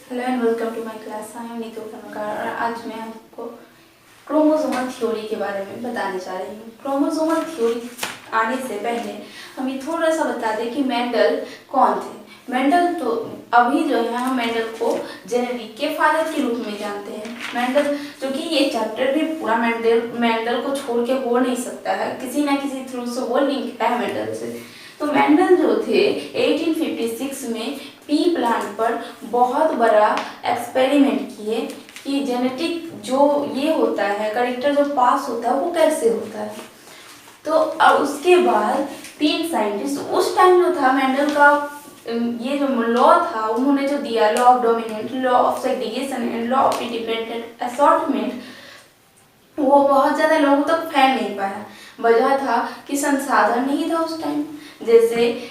Hello and welcome to my class. I am Neetu Karmakar और आज मैं आपको क्रोमोसोमल थ्योरी के बारे में बताने जा रही हूँ। क्रोमोसोमल थ्योरी आने से पहले हम ये थोड़ा सा बता दें कि मेंडल कौन थे। मेंडल तो अभी जो है हम मेंडल को जेनेटिक के फादर के रूप में जानते हैं। मेंडल जो कि ये चैप्टर भी पूरा मेंडल को छोड़ के हो नहीं सकता है, किसी ना किसी थ्रू से वो लिंक है मेंडल से। तो मेंडल जो थे 1856 में पी प्लांट पर बहुत बड़ा एक्सपेरिमेंट किए कि जेनेटिक जो ये होता है करेक्टर जो पास होता है वो कैसे होता है। तो अब उसके बाद 3 साइंटिस्ट उस टाइम जो था मेंडल का ये जो लॉ था उन्होंने जो दिया, law of dominant, law of segregation and law of independent assortment, वो बहुत ज़्यादा लोगों तक फैल नहीं पाया। वजह था कि संसाधन नहीं था उस टाइम। जैसे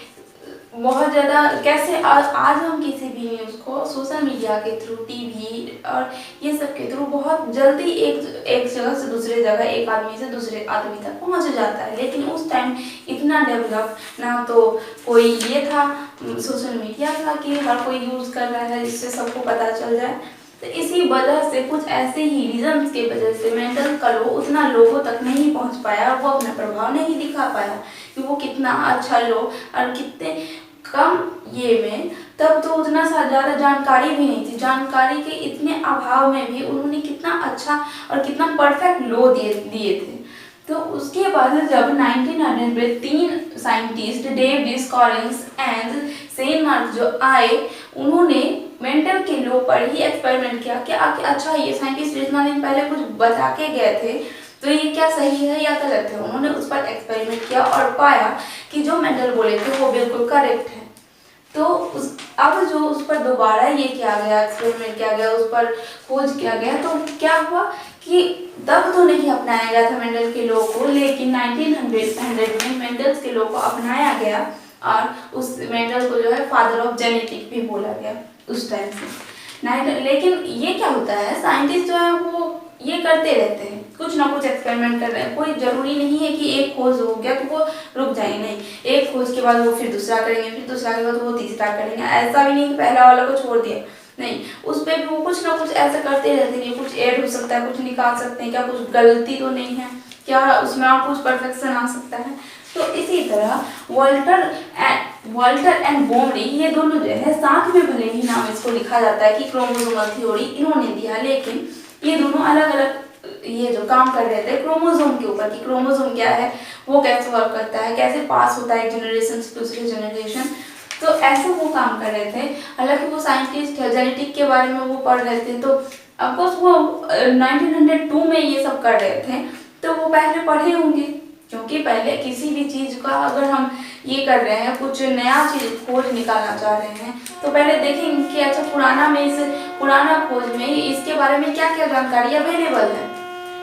बहुत ज़्यादा कैसे आज हम किसी भी न्यूज़ को सोशल मीडिया के थ्रू, टीवी और ये सब के थ्रू बहुत जल्दी एक जगह से दूसरे जगह, एक आदमी से दूसरे आदमी तक पहुंच जाता है। लेकिन उस टाइम इतना डेवलप ना तो कोई ये था सोशल मीडिया था कि हर कोई यूज़ कर रहा है जिससे सबको पता चल जाए। तो इसी वजह से कुछ ऐसे ही रीजन्स के वजह से मेंडल का लॉ उतना लोगों तक नहीं पहुंच पाया और वो अपना प्रभाव नहीं दिखा पाया कि वो कितना अच्छा लॉ और कितने कम ये में, तब तो उतना ज़्यादा जानकारी भी नहीं थी। जानकारी के इतने अभाव में भी उन्होंने कितना अच्छा और कितना परफेक्ट लॉ दिए थे। तो उसके बाद जब 1900 में 3 साइंटिस्ट डेविड कॉलिंस एंड सेनमार्क जो आए, उन्होंने मेंडल के लॉ पर ही एक्सपेरिमेंट किया कि अच्छा ये साइंटिस्ट इतना दिन पहले कुछ बता के गए थे तो ये क्या सही है या गलत है। उन्होंने उस पर एक्सपेरिमेंट किया और पाया कि जो मेंडल बोले थे वो बिल्कुल करेक्ट है। तो अब जो उस पर दोबारा ये किया गया, एक्सपेरिमेंट किया गया, उस पर खोज किया गया, तो क्या हुआ कि तब तो नहीं अपनाया गया था मेंडल के लॉ को, लेकिन 1900 में मेंडल के लॉ को अपनाया गया और उस मेंडल को जो है फादर ऑफ जेनेटिक भी बोला गया उस टाइम से। लेकिन ये क्या होता है, साइंटिस्ट जो है वो ये करते रहते हैं, कुछ ना कुछ एक्सपेरिमेंट कर रहे हैं। कोई जरूरी नहीं है कि एक खोज हो गया तो वो रुक जाएंगे, नहीं, एक खोज के बाद वो फिर दूसरा करेंगे, फिर दूसरा के बाद वो तीसरा करेंगे। ऐसा भी नहीं कि पहला वाला को छोड़ दिया, नहीं, उस पर भी वो कुछ ना कुछ ऐसा करते रहते हैं। कुछ ऐड हो सकता है, कुछ निकाल सकते हैं, क्या कुछ गलती तो नहीं है, क्या उसमें और कुछ परफेक्शन आ सकता है। तो इसी तरह वॉल्टर एंड बोमरी ये दोनों जो है साथ में, भले ही नाम इसको लिखा जाता है कि क्रोमोसोमल थ्योरी इन्होंने दिया, लेकिन ये दोनों अलग अलग ये जो काम कर रहे थे क्रोमोसोम के ऊपर कि क्रोमोसोम क्या है, वो कैसे वर्क करता है, कैसे पास होता है एक जनरेशन से दूसरे जनरेशन। तो ऐसे वो काम कर रहे थे। हालांकि वो साइंटिस्ट जेनेटिक के बारे में वो पढ़ रहे थे, तो ऑफकोर्स वो 1902 में ये सब कर रहे थे, तो वो पहले पढ़े होंगे, क्योंकि पहले किसी भी चीज़ का अगर हम ये कर रहे हैं, कुछ नया चीज़ खोज निकालना चाह रहे हैं, तो पहले देखेंगे कि अच्छा पुराना खोज में इसके बारे में क्या क्या जानकारी अवेलेबल है।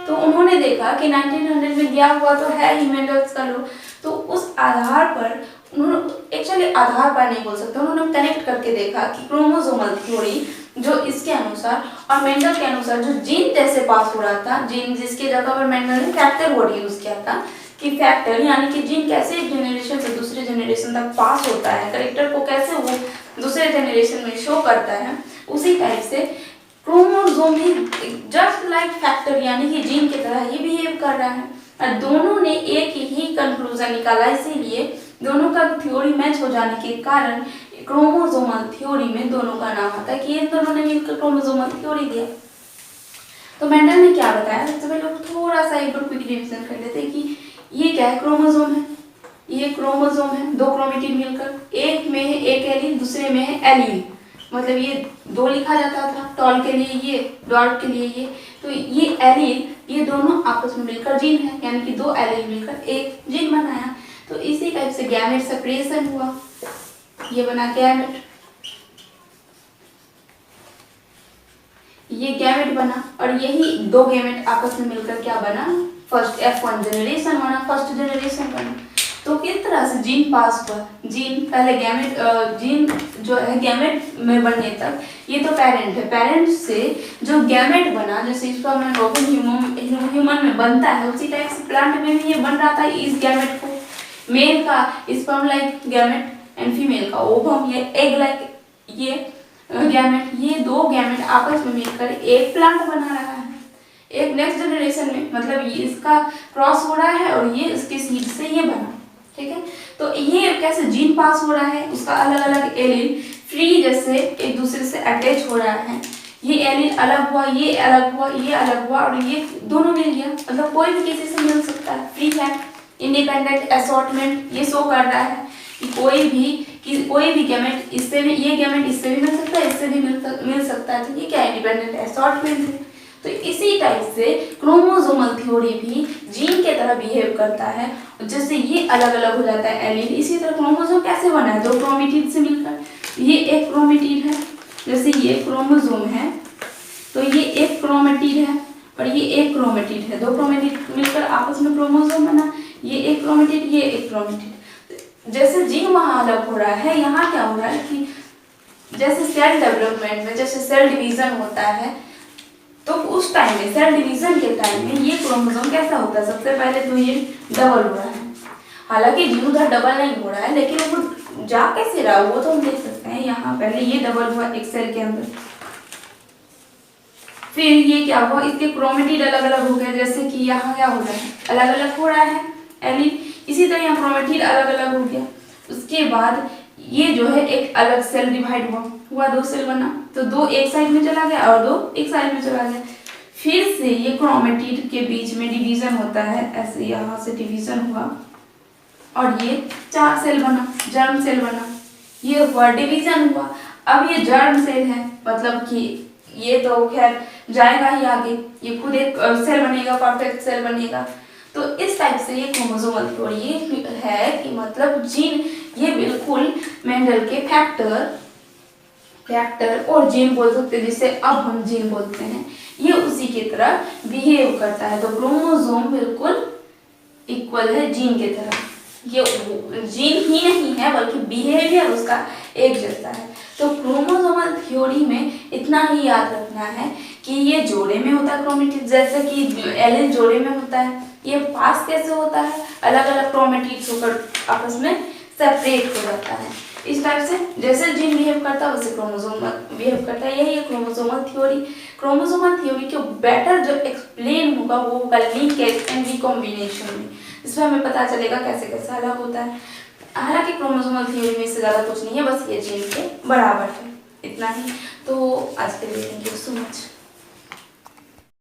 तो उन्होंने देखा कि 1900 में दिया हुआ तो है ही मेंडल्स का लॉ, तो उस आधार पर उन्होंने, एक्चुअली आधार पर नहीं बोल सकते, उन्होंने कनेक्ट करके देखा कि क्रोमोसोमल थ्योरी जो इसके अनुसार और मेंडल के अनुसार जो जीन कैसे पास हो रहा था, जीन जिसके जगह पर मेंडल ने फैक्टर वर्ड यूज किया था कि फैक्टर यानी कि जीन कैसे एक जनरेशन से दूसरे जनरेशन तक पास होता है, करेक्टर को कैसे वो दूसरे जनरेशन में शो करता है, उसी टाइप से क्रोमोसोम भी जस्ट लाइक फैक्टर यानी कि जीन की तरह ही बिहेव कर रहा है। और दोनों ने एक ही कंक्लूजन निकाला, इसीलिए दोनों का थ्योरी मैच हो जाने के कारण क्रोमोसोमल थ्योरी में दोनों का नाम आता है कि इन दोनों ने मिलकर क्रोमोसोमल थ्योरी दिया। तो मेंडल ने क्या बताया, सबसे पहले लोग थोड़ा सा एक बार क्विक रिविजन कर लेते हैं कि ये क्या है, क्रोमोसोम है, ये क्रोमोसोम है, 2 क्रोमेटिन मिलकर, एक में है एक एलील, दूसरे में है एलील, मतलब ये 2 लिखा जाता था, टॉल के लिए ये, डॉट के लिए ये, तो ये एलील ये दोनों आपस में मिलकर जीन है, यानी कि 2 एलील मिलकर एक जीन बनाया। तो इसी टाइप से गैमेट सेपरेशन हुआ, ये बना गैमेट, ये गैमेट बना, और यही 2 गैमेट आपस में मिलकर क्या बना, फर्स्ट F1 जनरेशन बना, फर्स्ट जनरेशन बना। तो किस तरह से जीन पास हुआ, जीन पहले गैमेट, जीन जो है गैमेट में बनने तक ये तो पेरेंट है, पेरेंट से जो गैमेट बना, जैसे स्पर्म एंड ओवम ह्यूमन में बनता है, उसी टाइप से प्लांट में भी ये बन रहा था। इस गैमेट को मेल का sperm like gamete and female का ओवम या एग लाइक ये गैमेट, ये दो गैमेट आपस में मिलकर एक प्लांट बना रहा है, एक नेक्स्ट जनरेशन में, मतलब ये इसका क्रॉस हो रहा है और ये इसके सीड से ये बना, ठीक है। तो ये कैसे जीन पास हो रहा है, उसका अलग अलग एलील फ्री जैसे एक दूसरे से अटैच हो रहा है, ये एलील अलग हुआ, ये अलग हुआ, ये अलग हुआ और ये दोनों मिल गया, मतलब कोई भी किसी से मिल सकता है, फ्री है, इंडिपेंडेंट असॉर्टमेंट ये शो कर रहा है कि कोई भी गैमेट इससे भी, ये गैमेट इससे भी मिल सकता है, इससे भी मिल सकता है, तो ये क्या इंडिपेंडेंट असॉर्टमेंट है। तो इसी टाइप से क्रोमोसोमल थ्योरी भी जीन के तरह बिहेव करता है, जैसे ये अलग अलग हो जाता है एलील, इसी तरह क्रोमोसोम कैसे बना है, दो क्रोमेटिड से मिलकर, ये एक क्रोमेटिड है, जैसे ये क्रोमोसोम है तो ये एक क्रोमेटिड है और ये एक क्रोमेटिड है, दो क्रोमेटिड मिलकर आपस में क्रोमोसोम बना, ये एक क्रोमेटिड, ये एक क्रोमेटिड। जैसे जीन वहाँ अलग हो रहा है, यहाँ क्या हो रहा है कि जैसे सेल डेवलपमेंट में जैसे सेल डिवीजन होता है, तो उस टाइम में सेल डिवीजन के टाइम में ये क्रोमोसोम कैसा होता है, सबसे पहले तो ये डबल हो रहा है, हालांकि जीन उधर डबल नहीं हो रहा है, लेकिन वो जा कैसे रहा वो तो हम देख सकते हैं। यहाँ पहले ये डबल हुआ एक सेल के अंदर, फिर ये क्या हुआ, इसके क्रोमेटिड अलग अलग हो गए, जैसे कि यहाँ क्या हो रहा है, अलग अलग हो रहा है एलील, इसी तरह यहाँ क्रोमेटिड अलग अलग हो गया। उसके बाद ये जो है एक अलग सेल डिवाइड हुआ, दो सेल बना, तो दो एक साइड में चला गया और दो एक साइड में चला गया। फिर से ये क्रोमेटिड के बीच में डिवीजन होता है, ऐसे यहाँ से डिवीजन हुआ और ये चार सेल बना, जर्म सेल बना, ये हुआ डिवीजन हुआ। अब ये जर्म सेल है, मतलब कि ये तो खैर जाएगा ही आगे, ये खुद एक सेल बनेगा, परफेक्ट सेल बनेगा। तो इस टाइप से ये क्रोमोसोमल थ्योरी है कि मतलब जीन, ये बिल्कुल मेंडल के फैक्टर और जीन बोल सकते हैं, जिसे अब हम जीन बोलते हैं, ये उसी की तरह बिहेव करता है। तो क्रोमोसोम बिल्कुल इक्वल है जीन के तरह, ये जीन ही नहीं है बल्कि बिहेवियर उसका एक जैसा है। तो क्रोमोसोमल थ्योरी में इतना ही याद रखना है कि ये जोड़े में होता है क्रोमेटिड, जैसे कि एलील जोड़े में होता है, ये पास कैसे होता है, अलग अलग क्रोमेटिड्स होकर आपस में सेपरेट हो जाता है। इस टाइप से जैसे जीन बिहेव करता है वैसे क्रोमोसोम बिहेव करता है, यही है क्रोमोसोमल थ्योरी। क्रोमोसोमल थ्योरी को बेटर जो एक्सप्लेन होगा वो होगा लिंकेज एंड रिकॉम्बिनेशन में, इसमें हमें पता चलेगा कैसे कैसे अलग होता है। हालांकि क्रोमोसोमल थ्योरी में इससे ज़्यादा कुछ नहीं है, बस ये जीन के बराबर है, इतना ही। तो आज के लिए थैंक यू सो मच।